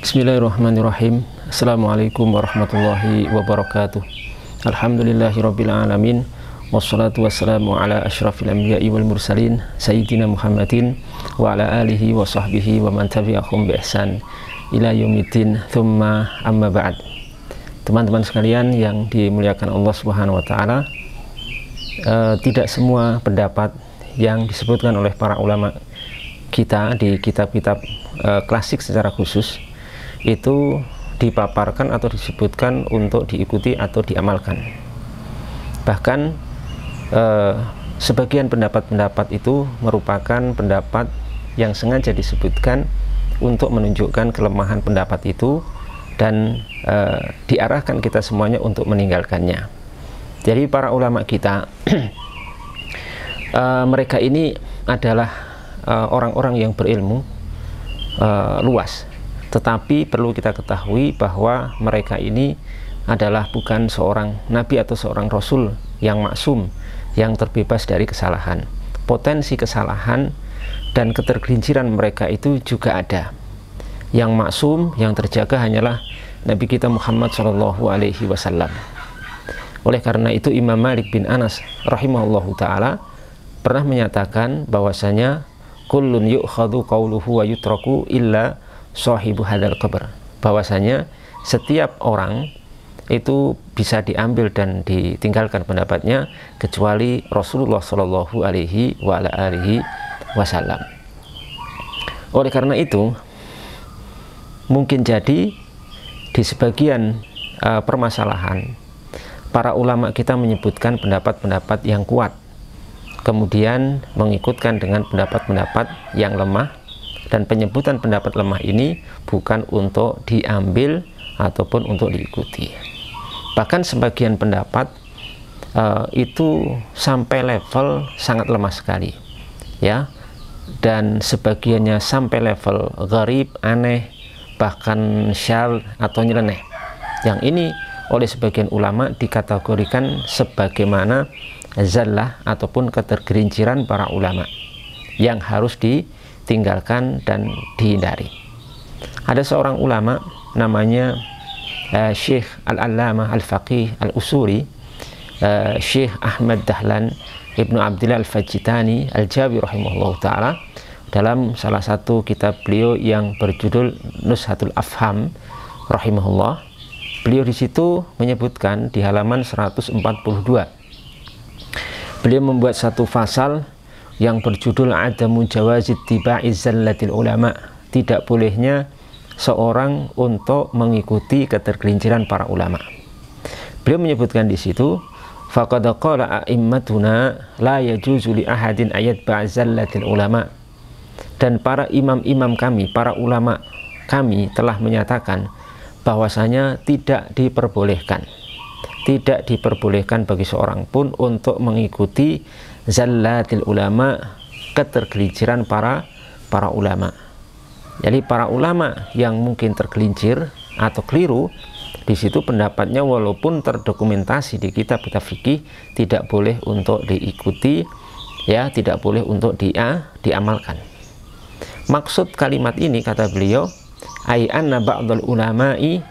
Bismillahirrahmanirrahim. Assalamualaikum warahmatullahi wabarakatuh. Alhamdulillahirabbil alamin. Wassalatu wassalamu ala asyrafil anbiya'i wal mursalin sayyidina Muhammadin wa ala alihi wa sahbihi wa man tabi'ahum bi ihsan ila yaumiddin. Tsumma amma ba'd. Teman-teman sekalian yang dimuliakan Allah Subhanahu wa taala, tidak semua pendapat yang disebutkan oleh para ulama kita di kitab-kitab klasik secara khusus itu dipaparkan atau disebutkan untuk diikuti atau diamalkan. Bahkan sebagian pendapat-pendapat itu merupakan pendapat yang sengaja disebutkan untuk menunjukkan kelemahan pendapat itu dan diarahkan kita semuanya untuk meninggalkannya. Jadi para ulama kita mereka ini adalah orang-orang yang berilmu luas. Tetapi perlu kita ketahui bahwa mereka ini adalah bukan seorang nabi atau seorang rasul yang maksum, yang terbebas dari kesalahan. Potensi kesalahan dan ketergelinciran mereka itu juga ada. Yang maksum, yang terjaga hanyalah Nabi kita Muhammad SAW. Oleh karena itu Imam Malik bin Anas rahimahullahu ta'ala pernah menyatakan bahwasanya kullun yu'khadhu qawluhu wa yutraku illa sahibu hadzal qabr, bahwasanya setiap orang itu bisa diambil dan ditinggalkan pendapatnya kecuali Rasulullah Shallallahu Alaihi Wasallam. Oleh karena itu mungkin jadi di sebagian permasalahan para ulama kita menyebutkan pendapat-pendapat yang kuat, kemudian mengikutkan dengan pendapat-pendapat yang lemah. Dan penyebutan pendapat lemah ini bukan untuk diambil ataupun untuk diikuti. Bahkan sebagian pendapat itu sampai level sangat lemah sekali, ya. Dan sebagiannya sampai level gharib, aneh, bahkan syal atau nyeleneh. Yang ini oleh sebagian ulama dikategorikan sebagaimana zallah ataupun ketergelinciran para ulama yang harus ditinggalkan dan dihindari. Ada seorang ulama namanya Syekh Al-Allamah Al-Faqih Al-Usuri, Syekh Ahmad Dahlan Ibnu Abdillah Al-Fajitani Al-Jawi rahimahullah ta'ala, dalam salah satu kitab beliau yang berjudul Nuzhatul Afham rahimahullah, beliau di situ menyebutkan di halaman 142, beliau membuat satu fasal yang berjudul Adamu Jawazid Tiba'i Zallatil Ulama, tidak bolehnya seorang untuk mengikuti ketergelinciran para ulama. Beliau menyebutkan di situ, faqad qala a'immatuna la yajuzu li ahadin ayat ba'zallatil ulama, dan para imam-imam kami, para ulama kami telah menyatakan bahwasanya tidak diperbolehkan bagi seorang pun untuk mengikuti zallatil ulama, ketergelinciran para ulama. Jadi para ulama yang mungkin tergelincir atau keliru di situ pendapatnya, walaupun terdokumentasi di kitab-kitab fikih, tidak boleh untuk diikuti, ya, tidak boleh untuk diamalkan. Maksud kalimat ini, kata beliau, ai anna ba'dal ulama'i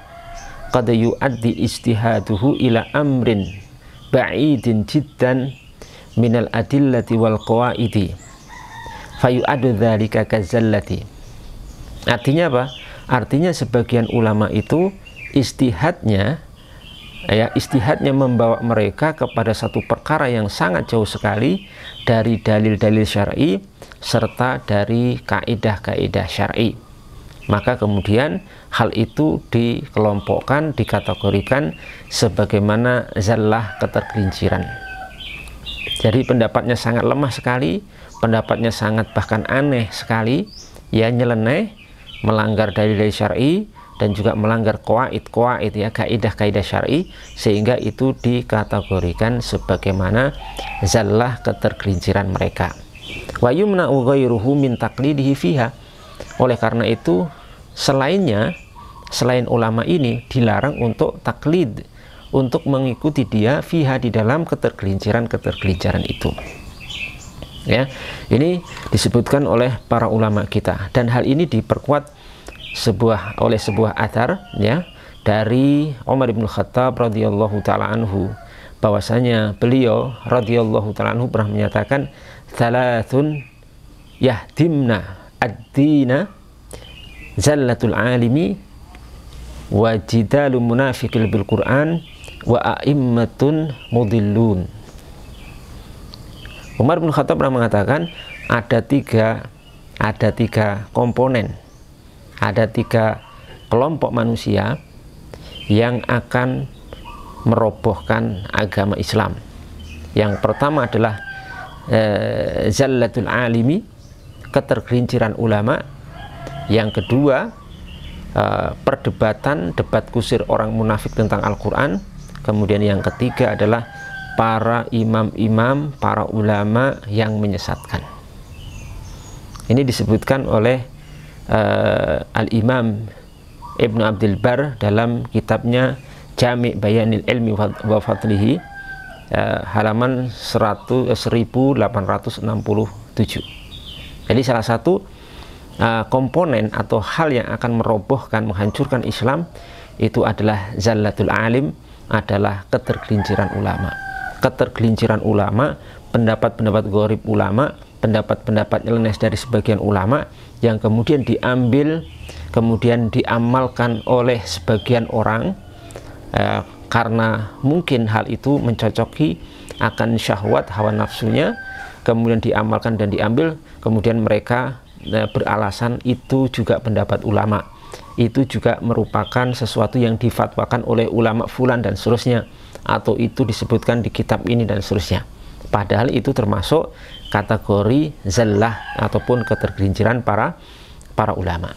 qad yu'addi ijtihaduhu ila amrin ba'idin jiddan minal adillati wal qawaidi fayu'adu dzalika kazallati. Artinya apa? Artinya sebagian ulama itu istihadnya membawa mereka kepada satu perkara yang sangat jauh sekali dari dalil-dalil syar'i serta dari kaidah-kaidah syar'i. Maka kemudian hal itu dikelompokkan, dikategorikan sebagaimana zallah, ketergelinciran. Jadi pendapatnya sangat lemah sekali, pendapatnya sangat bahkan aneh sekali, ya, nyeleneh, melanggar dalil-dalil syar'i dan juga melanggar qawaid, ya, kaidah-kaidah syar'i, sehingga itu dikategorikan sebagaimana zallah, ketergelinciran mereka. Wa yumna'u ghairuhu min taqlidihi fiha. Oleh karena itu selain ulama ini dilarang untuk taklid, untuk mengikuti dia fiha, di dalam ketergelinciran itu. Ya, ini disebutkan oleh para ulama kita, dan hal ini diperkuat sebuah athar ya dari Umar bin Khattab radhiyallahu taala anhu, bahwasanya beliau radhiyallahu taala anhu pernah menyatakan thalathun yahdimna ad-dina zallatul alimi wa jidalul munafiqil bil Qur'an wa a'immatun mudillun. Umar bin Khattab pernah mengatakan ada tiga komponen, ada tiga kelompok manusia yang akan merobohkan agama Islam. Yang pertama adalah zallatul alimi, ketergelinciran ulama. Yang kedua, debat kusir orang munafik tentang Al-Quran. Kemudian yang ketiga adalah para imam-imam, para ulama yang menyesatkan. Ini disebutkan oleh Al-Imam Ibnu Abdul Bar dalam kitabnya Jami' Bayanil Ilmi wa Fadlihi, halaman 1867. Jadi salah satu komponen atau hal yang akan merobohkan, menghancurkan Islam itu adalah zallatul alim, adalah ketergelinciran ulama. Ketergelinciran ulama, pendapat-pendapat gharib ulama, pendapat-pendapat nyeleneh dari sebagian ulama yang kemudian diambil, kemudian diamalkan oleh sebagian orang karena mungkin hal itu mencocoki akan syahwat hawa nafsunya, kemudian diamalkan dan diambil, kemudian mereka beralasan itu juga pendapat ulama, itu juga merupakan sesuatu yang difatwakan oleh ulama fulan dan seterusnya, atau itu disebutkan di kitab ini dan seterusnya. Padahal itu termasuk kategori zallah ataupun ketergelinciran para ulama.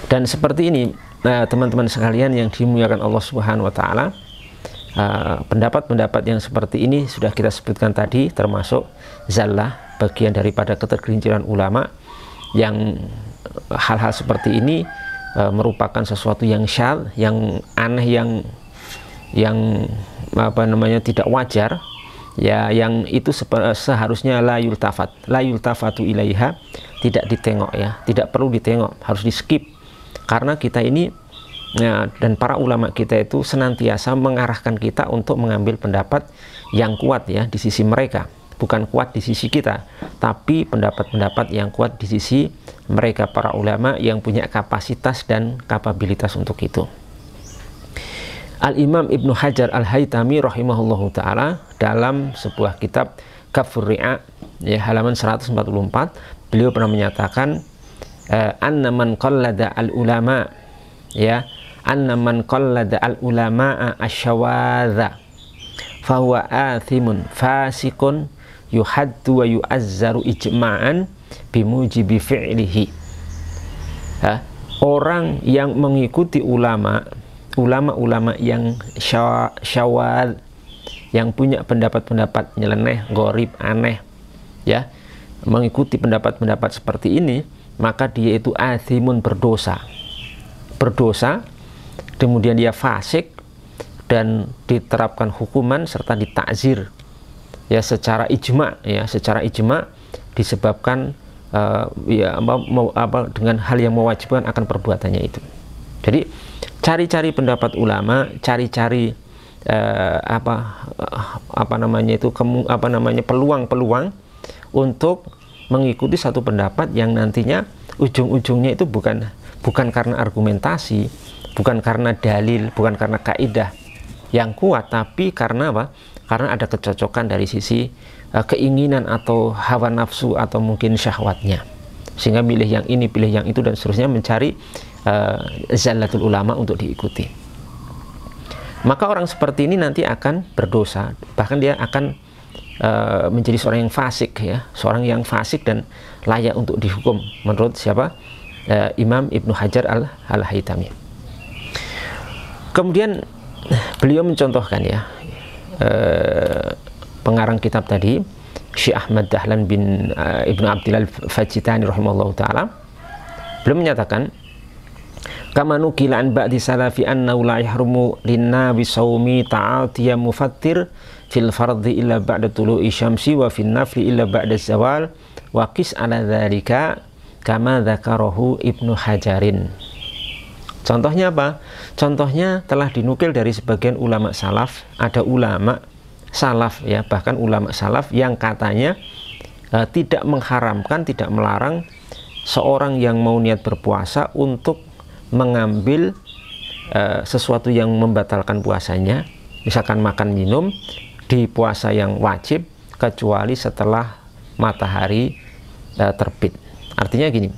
Dan seperti ini teman-teman sekalian yang dimuliakan Allah Subhanahu wa taala, pendapat-pendapat yang seperti ini sudah kita sebutkan tadi termasuk zallah, bagian daripada ketergelinciran ulama, yang hal-hal seperti ini merupakan sesuatu yang syadz, yang aneh, yang tidak wajar ya, yang itu seharusnya la yultafatu ilaiha, tidak ditengok ya, tidak perlu ditengok, harus di skip, karena kita ini ya, dan para ulama kita itu senantiasa mengarahkan kita untuk mengambil pendapat yang kuat ya di sisi mereka, bukan kuat di sisi kita, tapi pendapat-pendapat yang kuat di sisi mereka, para ulama yang punya kapasitas dan kapabilitas untuk itu. Al-Imam Ibnu Hajar Al-Haytami rahimahullahu ta'ala dalam sebuah kitab Kafur Ri'a ya, halaman 144, beliau pernah menyatakan anna man qallada al-ulama ya, anna man qallada al-ulama'a asyawadha fahuwa athimun fasikun yuhaddu wa yu'azzaru ijma'an bimujibi fi'lihi. Orang yang mengikuti ulama-ulama yang syawad, yang punya pendapat-pendapat nyeleneh, gharib, aneh ya, mengikuti pendapat-pendapat seperti ini, maka dia itu athimun, berdosa, kemudian dia fasik dan diterapkan hukuman serta ditakzir ya secara ijma, disebabkan dengan hal yang mewajibkan akan perbuatannya itu. Jadi cari-cari pendapat ulama, cari-cari peluang-peluang untuk mengikuti satu pendapat yang nantinya ujung-ujungnya itu bukan karena argumentasi, bukan karena dalil, bukan karena kaidah yang kuat, tapi karena apa? Karena ada kecocokan dari sisi keinginan atau hawa nafsu atau mungkin syahwatnya, sehingga milih yang ini, pilih yang itu dan seterusnya, mencari zallatul ulama untuk diikuti. Maka orang seperti ini nanti akan berdosa, bahkan dia akan menjadi seorang yang fasik ya, seorang yang fasik dan layak untuk dihukum menurut siapa? Imam Ibnu Hajar Al-Haytami. Kemudian beliau mencontohkan ya, pengarang kitab tadi, Syekh Ahmad Dahlan bin Ibnu Abdillah Al-Fajitani rahimahullah ta'ala, beliau menyatakan, kama nukila an ba'di salafi annahu la yahrumu linnabi sawmi ta'atiya mufattir fil fardi illa ba'da tulu'i syamsi wa fil nafli illa ba'da zawal wa qis ala dhalika kama dzakarahu Ibnu Hajarin. Contohnya apa? Contohnya telah dinukil dari sebagian ulama salaf, ada ulama salaf ya, bahkan ulama salaf yang katanya tidak mengharamkan, tidak melarang seorang yang mau niat berpuasa untuk mengambil sesuatu yang membatalkan puasanya, misalkan makan minum di puasa yang wajib, kecuali setelah matahari terbit. Artinya gini,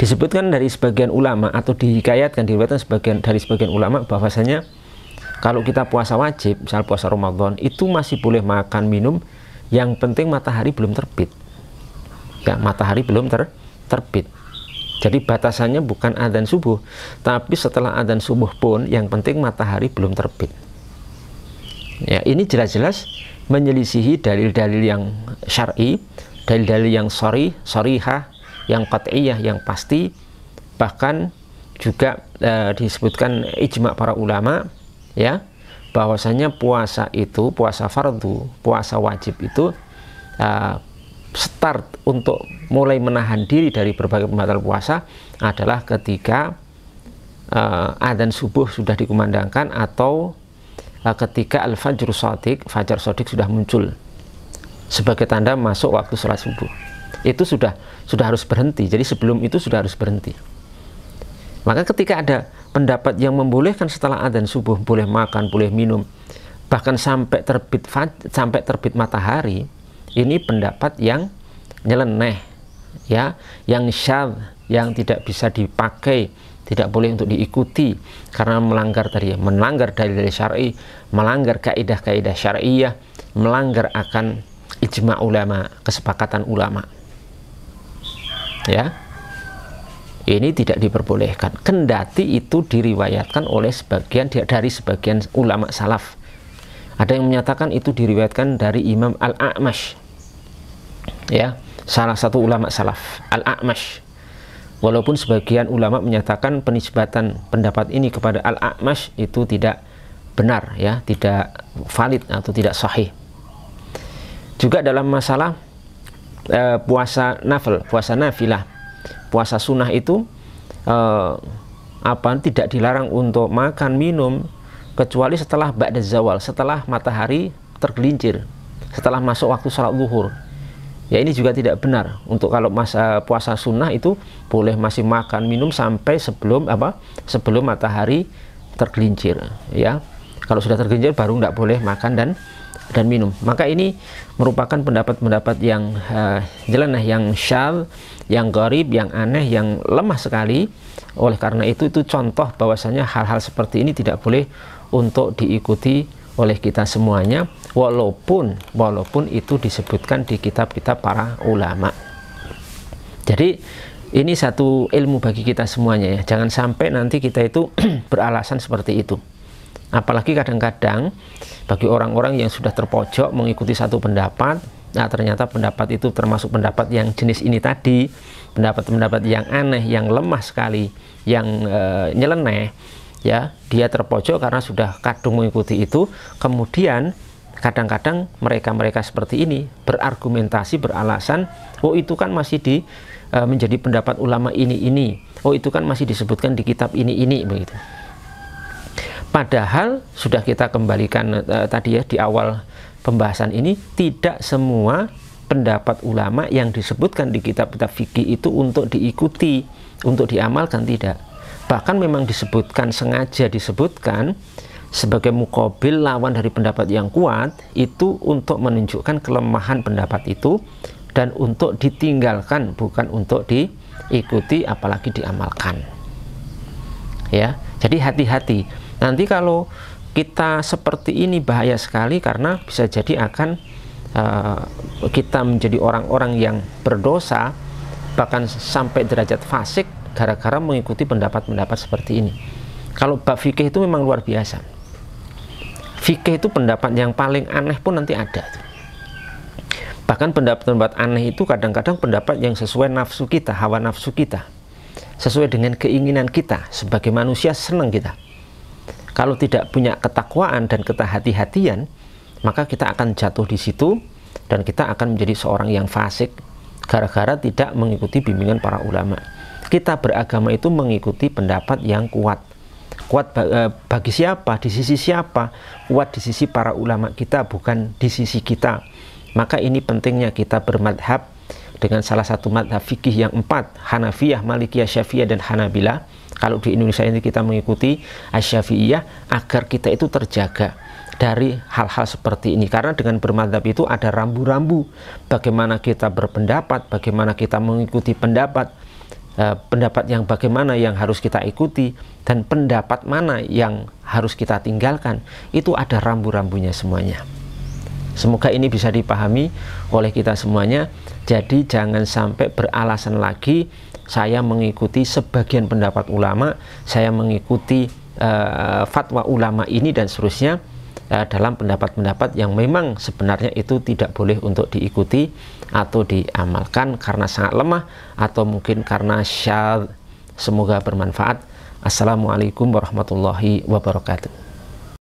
disebutkan dari sebagian ulama atau dihikayatkan, diriwayatkan dari sebagian ulama bahwasanya kalau kita puasa wajib, misal puasa Ramadan, itu masih boleh makan minum, yang penting matahari belum terbit. Ya, matahari belum terbit. Jadi batasannya bukan adzan subuh, tapi setelah adzan subuh pun yang penting matahari belum terbit. Ya, ini jelas-jelas menyelisihi dalil-dalil yang syar'i, dalil-dalil yang sharihah, yang qat'iyah, yang pasti. Bahkan juga disebutkan ijma' para ulama ya, bahwasanya puasa itu, puasa fardu, puasa wajib itu start untuk mulai menahan diri dari berbagai pembatal puasa adalah ketika adzan subuh sudah dikumandangkan atau ketika al-fajr shadiq, fajar shadiq sudah muncul sebagai tanda masuk waktu sholat subuh. Itu sudah harus berhenti. Jadi sebelum itu sudah harus berhenti. Maka ketika ada pendapat yang membolehkan setelah adzan subuh boleh makan, boleh minum, bahkan sampai terbit matahari, ini pendapat yang nyeleneh ya, yang syadz, yang tidak bisa dipakai, tidak boleh untuk diikuti karena melanggar tadi, melanggar dalil syar'i, melanggar kaidah-kaidah syar'iyah, melanggar akan ijma' ulama, kesepakatan ulama. Ya, ini tidak diperbolehkan, kendati itu diriwayatkan oleh dari sebagian ulama salaf. Ada yang menyatakan itu diriwayatkan dari Imam Al-A'mash ya, salah satu ulama salaf, Al-A'mash. Walaupun sebagian ulama menyatakan penisbatan pendapat ini kepada Al-A'mash itu tidak benar ya, tidak valid atau tidak sahih. Juga dalam masalah puasa nafil, puasa nafilah, puasa sunnah itu tidak dilarang untuk makan minum kecuali setelah ba'da zawal, setelah matahari tergelincir, setelah masuk waktu sholat zuhur. Ya, ini juga tidak benar. Untuk kalau masa puasa sunnah itu boleh masih makan minum sampai sebelum matahari tergelincir ya. Kalau sudah tergelincir baru tidak boleh makan dan minum. Maka ini merupakan pendapat-pendapat yang nyeleneh, yang syadz, yang gharib, yang aneh, yang lemah sekali. Oleh karena itu contoh bahwasanya hal-hal seperti ini tidak boleh untuk diikuti oleh kita semuanya, walaupun itu disebutkan di kitab-kitab para ulama. Jadi ini satu ilmu bagi kita semuanya ya. Jangan sampai nanti kita itu beralasan seperti itu. Apalagi kadang-kadang bagi orang-orang yang sudah terpojok mengikuti satu pendapat, nah ternyata pendapat itu termasuk pendapat yang jenis ini tadi, pendapat-pendapat yang aneh, yang lemah sekali, yang nyeleneh ya, dia terpojok karena sudah kadung mengikuti itu. Kemudian kadang-kadang mereka seperti ini berargumentasi, beralasan, oh itu kan masih menjadi pendapat ulama ini, oh itu kan masih disebutkan di kitab ini begitu. Padahal sudah kita kembalikan tadi ya di awal pembahasan ini, tidak semua pendapat ulama yang disebutkan di kitab-kitab fikih itu untuk diikuti, untuk diamalkan, tidak. Bahkan memang disebutkan, sengaja disebutkan sebagai muqabil, lawan dari pendapat yang kuat, itu untuk menunjukkan kelemahan pendapat itu dan untuk ditinggalkan, bukan untuk diikuti apalagi diamalkan. Ya, jadi hati-hati. Nanti kalau kita seperti ini bahaya sekali, karena bisa jadi akan kita menjadi orang-orang yang berdosa, bahkan sampai derajat fasik gara-gara mengikuti pendapat-pendapat seperti ini. Kalau bab fikih itu memang luar biasa. Fikih itu pendapat yang paling aneh pun nanti ada. Bahkan pendapat-pendapat aneh itu kadang-kadang pendapat yang sesuai nafsu kita, hawa nafsu kita, sesuai dengan keinginan kita sebagai manusia, senang kita. Kalau tidak punya ketakwaan dan kehati-hatian, maka kita akan jatuh di situ dan kita akan menjadi seorang yang fasik, gara-gara tidak mengikuti bimbingan para ulama. Kita beragama itu mengikuti pendapat yang kuat. Kuat bagi siapa? Di sisi siapa? Kuat di sisi para ulama kita, bukan di sisi kita. Maka ini pentingnya kita bermadhab dengan salah satu madhab fikih yang 4, Hanafiyah, Malikiyah, Syafi'iyah, dan Hanabilah. Kalau di Indonesia ini kita mengikuti Asy-Syafi'iyah, agar kita itu terjaga dari hal-hal seperti ini. Karena dengan bermadhab itu ada rambu-rambu bagaimana kita berpendapat, bagaimana kita mengikuti pendapat yang bagaimana yang harus kita ikuti, dan pendapat mana yang harus kita tinggalkan. Itu ada rambu-rambunya semuanya. Semoga ini bisa dipahami oleh kita semuanya. Jadi jangan sampai beralasan lagi saya mengikuti sebagian pendapat ulama, saya mengikuti fatwa ulama ini dan seterusnya, dalam pendapat-pendapat yang memang sebenarnya itu tidak boleh untuk diikuti atau diamalkan karena sangat lemah atau mungkin karena syadz. Semoga bermanfaat. Assalamualaikum warahmatullahi wabarakatuh.